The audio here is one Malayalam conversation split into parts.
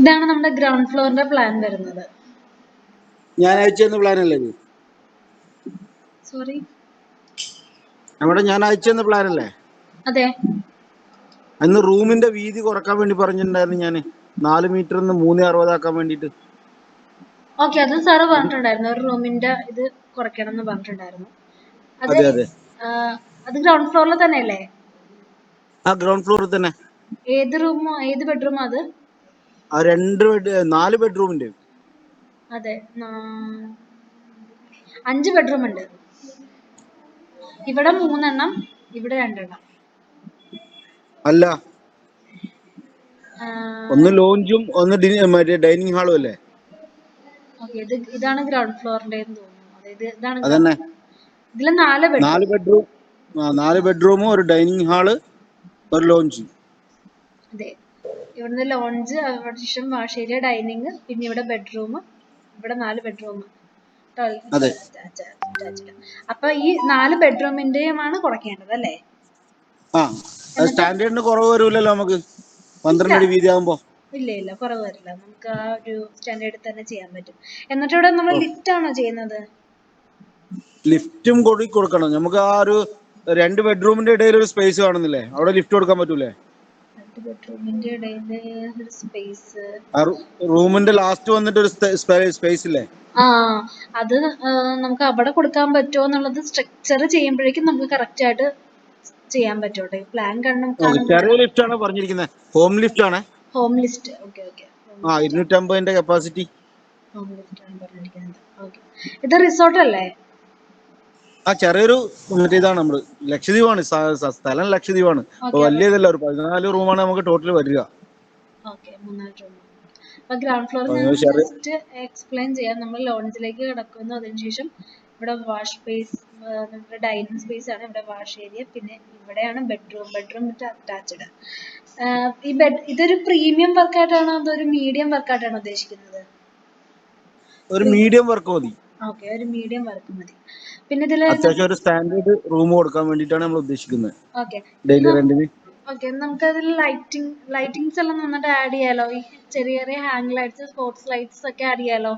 ഇതാണ് നമ്മുടെ ഗ്രൗണ്ട് ഫ്ലോറിന്റെ പ്ലാൻ വരുന്നത്. ഞാൻ അയച്ചു തന്ന പ്ലാൻ അല്ലേ ഇത്? സോറി, നമ്മുടെ ഞാൻ അയച്ചു തന്ന പ്ലാൻ അല്ലേ? അതെ. അന്ന് റൂമിന്റെ വീതി കുറക്കാൻ വേണ്ടി പറഞ്ഞിട്ടുണ്ടായിരുന്നു ഞാൻ, 4 മീറ്റർ 3.60 ആക്കാൻ വേണ്ടിട്ട്. ഓക്കെ, അത് സാറ് പറഞ്ഞിട്ടുണ്ടായിരുന്നു, ഒരു റൂമിന്റെ ഇത് കുറയ്ക്കണം എന്ന് പറഞ്ഞിട്ടുണ്ടായിരുന്നു. അത് അതെ അതെ, അത് ഗ്രൗണ്ട് ഫ്ലോറിൽ തന്നെ അല്ലേ? ആ ഗ്രൗണ്ട് ഫ്ലോറിൽ തന്നെ. ഏത് റൂമോ, ഏത് ബെഡ്റൂമോ അത്? ആ 4 ബെഡ്റൂമിന്റെ. അതെ, 5 ബെഡ്റൂം ഉണ്ട്. ഇവിടെ 3 എണ്ണം, ഇവിടെ 2 എണ്ണം. അല്ല, ഒന്ന് ലോഞ്ചും ഒന്ന് മറ്റേ ഡൈനിങ് ഹാളും അല്ലേ? ഓക്കെ, ഇതാണ് ഗ്രൗണ്ട് ഫ്ലോറിന്റെ തോന്നുന്നു. അതായത് ഇതാണ് അതന്നെ. ഇതില് 4 ബെഡ്റൂം. 4 ബെഡ്റൂമും ഒരു ഡൈനിങ് ഹാള്, ഒരു ലോഞ്ച്. അതെ, ഇവിടുന്ന് ലോഞ്ച്, അവിടെ ശേഷം വാഷ് ഏരിയ, ഡൈനിങ്, പിന്നെ ഇവിടെ ബെഡ്റൂം, ഇവിടെ 4 ബെഡ്റൂം, അതെ. അപ്പൊ ഈ 4 ബെഡ്റൂമിന്റെയുമാണ് കുറയ്ക്കേണ്ടത് അല്ലേ? ആ, സ്റ്റാൻഡേർഡിന് കുറവ് വരൂലല്ലോ നമുക്ക് 12 അടി വീതി ആകുമ്പോ. ഇല്ല, കുറവ് വരില്ല. നമുക്ക് ആ ഒരു സ്റ്റാൻഡേർഡിൽ തന്നെ ചെയ്യാൻ പറ്റും. എന്നിട്ട് ഇവിടെ നമ്മൾ ലിഫ്റ്റ് ആണോ ചെയ്യുന്നത്? ലിഫ്റ്റും കൊടുക്കണം നമുക്ക്. ആ ഒരു 2 ബെഡ്റൂമിന്റെ ഇടയിൽ ഒരു സ്പേസ് കാണുന്നില്ലേ, അവിടെ ലിഫ്റ്റ് കൊടുക്കാൻ പറ്റൂലേ? 2 ബെഡ്റൂമിന്റെ ഇടയില് ഒരു സ്പേസ്, റൂമിന്റെ ലാസ്റ്റ് വന്നിട്ട് ഒരു സ്പേസ് ഇല്ലേ? അത് നമുക്ക് അവിടെ കൊടുക്കാൻ പറ്റുമോ എന്നുള്ളത് സ്ട്രക്ചർ ചെയ്യുമ്പോഴേക്കും നമുക്ക് കറക്റ്റ് ആയിട്ട് ചെയ്യാൻ പറ്റോട്ടെ. പ്ലാൻ ചെറിയ ലിഫ്റ്റ് ആണ് പറഞ്ഞിരിക്കുന്നത്, ഹോം ലിഫ്റ്റ് ആണ്. Home lift, okay. 250ന്റെ കപ്പാസിറ്റി. ഹോം ലിസ്റ്റ് ആണ് പറഞ്ഞിരിക്കുന്നത്. ഓക്കെ, ഇത് റിസോർട്ട് അല്ലേ? ആ, ചെറിയൊരു മറ്റേ ഇതാണ്, നമ്മള് ലക്ഷദ്വീപാണ്, സ്ഥലം ലക്ഷദ്വീപാണ്. വലിയതല്ല, ഒരു 14 റൂമാണ് നമുക്ക് ടോട്ടൽ വരിക. Okay, 3 room. അപ്പൊ ഗ്രൗണ്ട് ഫ്ലോർ ഞാൻ ജസ്റ്റ് എക്സ്പ്ലെയിൻ ചെയ്യാം. നമ്മൾ ലോഞ്ചിലേക്ക് കിടക്കുന്നു, അതിനുശേഷം ഇവിടെ വാഷ് സ്പേസ്, നമ്മുടെ ഡൈനിങ് സ്പേസ് ആണ്, ഇവിടെ വാഷ് ഏരിയ, പിന്നെ ഇവിടെയാണ് ബെഡ്റൂം വിത്ത് അറ്റാച്ച്ഡ്. ഈ ഇതൊരു പ്രീമിയം വർക്കായിട്ടാണോ അതൊരു മീഡിയം വർക്കായിട്ടാണോ ഉദ്ദേശിക്കുന്നത്? ഒരു മീഡിയം വർക്ക് മതി. ഓക്കെ, ഒരു മീഡിയം വർക്ക് മതി. പിന്നെ ഇതില് അത്യാവശ്യം ഒരു സ്റ്റാൻഡേർഡ് റൂം കൊടുക്കാൻ വേണ്ടിയിട്ടാണ് നമ്മൾ ഉദ്ദേശിക്കുന്നത്. ഓക്കെ, ഡെയിലി റെന്റിന്. ഓക്കെ, നമുക്ക് അതിൽ ലൈറ്റിംഗ്സ് എല്ലാം നന്നായിട്ട് ആഡ് ചെയ്യാലോ. ഈ ചെറിയ ഹാങ് ലൈറ്റ്സ്, സ്പോർട്സ് ലൈറ്റ്സ് ഒക്കെ ആഡ് ചെയ്യാലോ.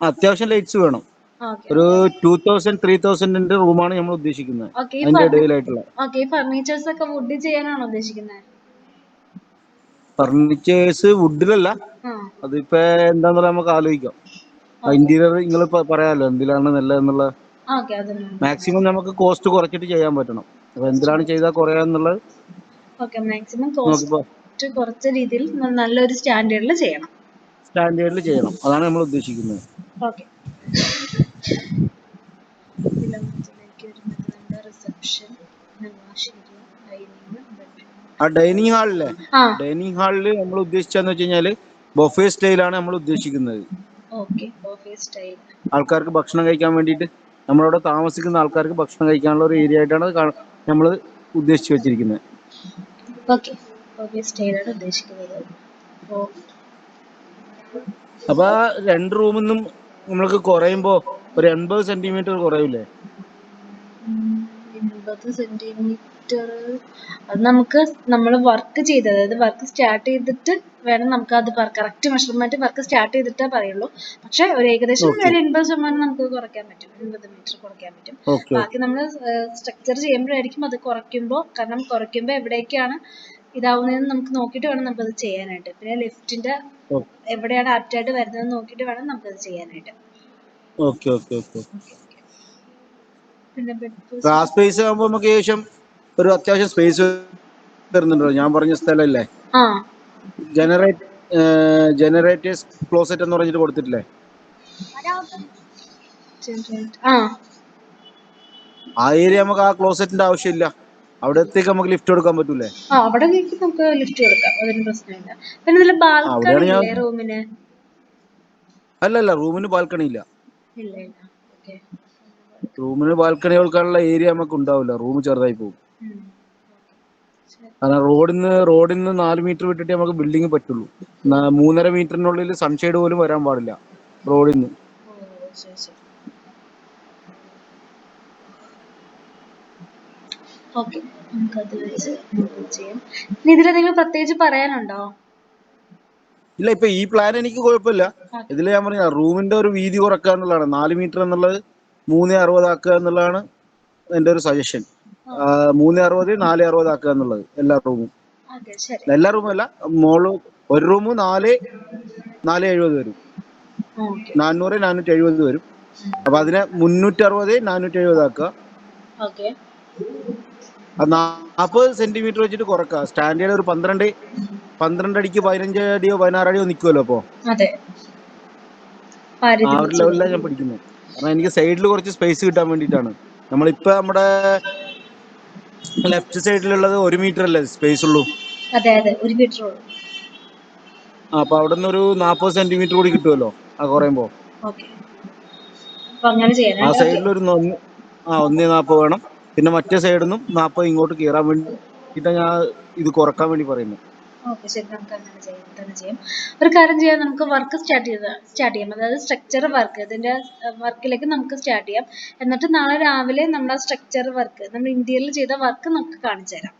അത്യാവശ്യം ലൈറ്റ്സ് വേണം. ഒരു 2000-3000ന്റെ റൂമാണ് നമ്മൾ ഉദ്ദേശിക്കുന്നത്. അതിന്റെ ഇടയിലായിട്ടുള്ള ഈ ഫർണിച്ചേഴ്സ് ഒക്കെ വുഡ് ചെയ്യാനാണോ ഉദ്ദേശിക്കുന്നത്? ഫർണിച്ചേഴ്സ് വുഡിലല്ല, അതിപ്പോ എന്താന്ന് പറയാൻ നമുക്ക് ആലോചിക്കാം. ഇന്റീരിയർ നിങ്ങൾ പറയാലോ എന്തിലാണ് നല്ലതെന്നുള്ള. മാക്സിമം നമുക്ക് കോസ്റ്റ് കുറച്ചിട്ട് ചെയ്യാൻ പറ്റണം. അപ്പൊ എന്തിനാണ് ചെയ്താൽ കുറയാന്നുള്ളത് മാക്സിമം കോസ്റ്റ് കുറച്ച രീതിയിൽ നല്ലൊരു സ്റ്റാൻഡേർഡിൽ ചെയ്യണം. അതാണ് നമ്മൾ ഉദ്ദേശിക്കുന്നത്. റിസപ്ഷൻ, ആ ഡൈനിങ് ഹാളില് നമ്മൾ ഉദ്ദേശിച്ചെന്ന് വെച്ച് കഴിഞ്ഞാല് ബൊഫേ സ്റ്റൈലാണ് നമ്മൾ ഉദ്ദേശിക്കുന്നത്. ആൾക്കാർക്ക് ഭക്ഷണം കഴിക്കാൻ വേണ്ടിയിട്ട്, നമ്മളവിടെ താമസിക്കുന്ന ആൾക്കാർക്ക് ഭക്ഷണം കഴിക്കാനുള്ള ഒരു ഏരിയ ആയിട്ടാണ് നമ്മൾ ഉദ്ദേശിച്ചു വെച്ചിരിക്കുന്നത്. അപ്പൊ 2 റൂമിൽ നിന്നും നമ്മൾക്ക് കുറയുമ്പോ ഒരു 80 സെന്റിമീറ്റർ കുറയൂലേ? 80 സെന്റിമീറ്റർ അത് നമുക്ക് നമ്മൾ വർക്ക് ചെയ്ത്, അതായത് വർക്ക് സ്റ്റാർട്ട് ചെയ്തിട്ട് വേണം നമുക്ക് അത് കറക്റ്റ് മെഷർമെന്റ് വർക്ക് സ്റ്റാർട്ട് ചെയ്തിട്ടേ പറയുള്ളൂ. പക്ഷെ ഒരു ഏകദേശം ഒരു 80% നമുക്ക് കുറയ്ക്കാൻ പറ്റും, 80 മീറ്റർ കുറയ്ക്കാൻ പറ്റും. ബാക്കി നമ്മൾ സ്ട്രക്ചർ ചെയ്യുമ്പോഴായിരിക്കും അത് കുറയ്ക്കുമ്പോൾ, കാരണം കുറയ്ക്കുമ്പോൾ എവിടേക്കാണ് ഇതാവുന്നതെന്ന് നമുക്ക് നോക്കിയിട്ട് വേണം നമുക്കത് ചെയ്യാനായിട്ട്. പിന്നെ ലിഫ്റ്റിന്റെ എവിടെയാണ് ആപ്റ്റായിട്ട് വരുന്നത് നോക്കിയിട്ട് വേണം നമുക്കത് ചെയ്യാനായിട്ട്. ക്ലാസ് സ്പേസ് ആകുമ്പോ നമുക്ക് ഏകദേശം ഒരു അത്യാവശ്യം സ്പേസ് വരുന്നുണ്ടോ? ഞാൻ പറഞ്ഞ സ്ഥലല്ലേ, ജനറേറ്റേഴ്സ് ക്ലോസറ്റ് എന്ന് പറഞ്ഞിട്ട് കൊടുത്തിട്ടില്ലേ? ആ ഏരിയ നമുക്ക് ആ ക്ലോസറ്റിന്റെ ആവശ്യമില്ല. അവിടത്തേക്ക് നമുക്ക് ലിഫ്റ്റ് കൊടുക്കാൻ പറ്റൂലേ? അവിടെ നമുക്ക് ലിഫ്റ്റ് കൊടുക്കാം, അതിന് പ്രശ്നമില്ല. പിന്നെ ഇതിൽ ബാൽക്കണി ഇല്ലേ റൂമിന്? അല്ലല്ല, റൂമിന് ബാൽക്കണി ഇല്ല. റൂമിന് ബാൽക്കണി കൊടുക്കാനുള്ള ഏരിയ നമുക്ക് ഉണ്ടാവില്ല, റൂം ചെറുതായി പോകും. കാരണം റോഡിന്ന് 4 മീറ്റർ വിട്ടിട്ട് നമുക്ക് ബിൽഡിംഗ് പറ്റുള്ളൂ. 3.5 മീറ്ററിനുള്ളിൽ സൺഷെയ്ഡ് പോലും വരാൻ പാടില്ല റോഡിന്ന്. നമുക്കത് വെച്ച് ചെയ്യാം. ഇതിൽ നിങ്ങൾ പ്രത്യേകിച്ച് പറയാനുണ്ടോ? ഇല്ല, ഇപ്പൊ ഈ പ്ലാൻ എനിക്ക് കുഴപ്പമില്ല. ഓക്കെ ഇതിൽ ഞാൻ പറഞ്ഞ റൂമിന്റെ ഒരു വീതി കുറക്കുക എന്നുള്ളതാണ്. 4 മീറ്റർ എന്നുള്ളത് 3.60 ആക്കുക എന്നുള്ളതാണ് എന്റെ ഒരു സജഷൻ. 3.60 4.60 ആക്കുക എന്നുള്ളത് എല്ലാ റൂമും. ഓക്കെ ശരി എല്ലാ റൂമും അല്ല, മോള് ഒരു റൂം 4.70 വരും. ഓക്കെ 400 470 വരും. അപ്പൊ അതിനെ 360 470 ആക്കുക. ഓക്കെ അത് 40 സെന്റിമീറ്റർ വെച്ചിട്ട് കുറക്കുക. സ്റ്റാൻഡേർഡ് ഒരു 12 അടിക്ക് 15 അടിയോ 16 അടിയോ നിൽക്കുമല്ലോ. അപ്പോ അതെ ആ ഒരു ലെവലിലാണ് ഞാൻ പഠിക്കുന്നത്. കാരണം എനിക്ക് സൈഡിൽ കുറച്ച് സ്പേസ് കിട്ടാൻ വേണ്ടിയിട്ടാണ്. നമ്മളിപ്പോ നമ്മുടെ ലെഫ്റ്റ് സൈഡിലുള്ളത് 1 മീറ്റർ അല്ലേ സ്പേസ് ഉള്ളൂ. അതെ അതെ 1 മീറ്റർ ഉള്ളൂ. അപ്പൊ അവിടെ നിന്ന് ഒരു 40 സെന്റിമീറ്റർ കൂടി കിട്ടുമല്ലോ ആ കുറയുമ്പോ. ഓക്കെ അപ്പൊ അങ്ങനെ ആ ചെയ്യാനാണ്. ഓക്കെ സൈഡിൽ ഒരു 1.40 വേണം. പിന്നെ മറ്റേ സൈഡിൽ നിന്നും 40 ഇങ്ങോട്ട് കയറാൻ വേണ്ടിയിട്ടാണ് ഞാൻ ഇത് കുറക്കാൻ വേണ്ടി പറയുന്നത്. ഓക്കെ ശരി, നമുക്ക് അങ്ങനെ ചെയ്യാം, തന്നെ ചെയ്യാം. ഒരു കാര്യം ചെയ്യാം, നമുക്ക് വർക്ക് സ്റ്റാർട്ട് ചെയ്യാം. അതായത് സ്ട്രക്ചർ വർക്ക്, ഇതിന്റെ വർക്കിലേക്ക് നമുക്ക് സ്റ്റാർട്ട് ചെയ്യാം. എന്നിട്ട് നാളെ രാവിലെ നമ്മുടെ സ്ട്രക്ചർ വർക്ക്, നമ്മൾ ഇന്ത്യയിൽ ചെയ്ത വർക്ക് നമുക്ക് കാണിച്ചു തരാം,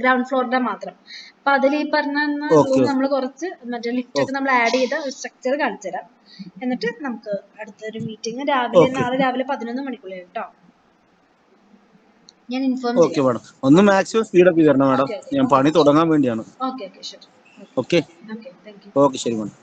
ഗ്രൗണ്ട് ഫ്ലോറിന്റെ മാത്രം. അപ്പൊ അതിൽ ഈ പറഞ്ഞ റൂം നമ്മൾ കുറച്ച് മറ്റേ ലിഫ്റ്റ് ഒക്കെ നമ്മൾ ആഡ് ചെയ്ത ഒരു സ്ട്രക്ചർ കാണിച്ചു തരാം. എന്നിട്ട് നമുക്ക് അടുത്തൊരു മീറ്റിംഗ് നാളെ രാവിലെ 11 മണിക്കുള്ളിൽ കേട്ടോ, ഞാൻ ഇൻഫോം ഓക്കെ ചെയ്യാം. മാഡം, ഒന്ന് മാക്സിമം സ്പീഡപ്പ് തരണം മാഡം. ഓക്കെ ഞാൻ പണി തുടങ്ങാൻ വേണ്ടിയാണ്. ഓക്കെ ഓക്കെ ശരി. Okay okay thank you. Okay ശരി മാഡം.